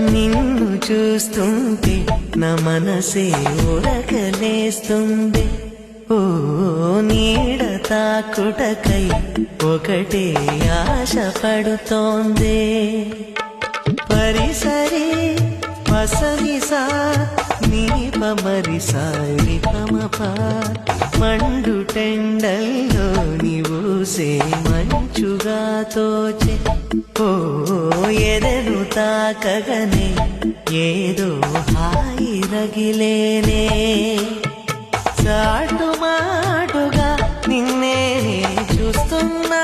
నిన్ను చూస్తుంటే నా మనసే ఉరకలేస్తుంది. ఓ నీడ తాకుటకై ఒకటే ఆశ పడుతోంది. పరిసరి పసనిసా నీ పమరిసా పమప మండు టెండల్లో నీవూసే మంచుగా తోచే. ఓ ఎదను తాకగనే ఏదో హాయి రగిలేనే. చాటు మాటుగా నిన్నే చూస్తున్నా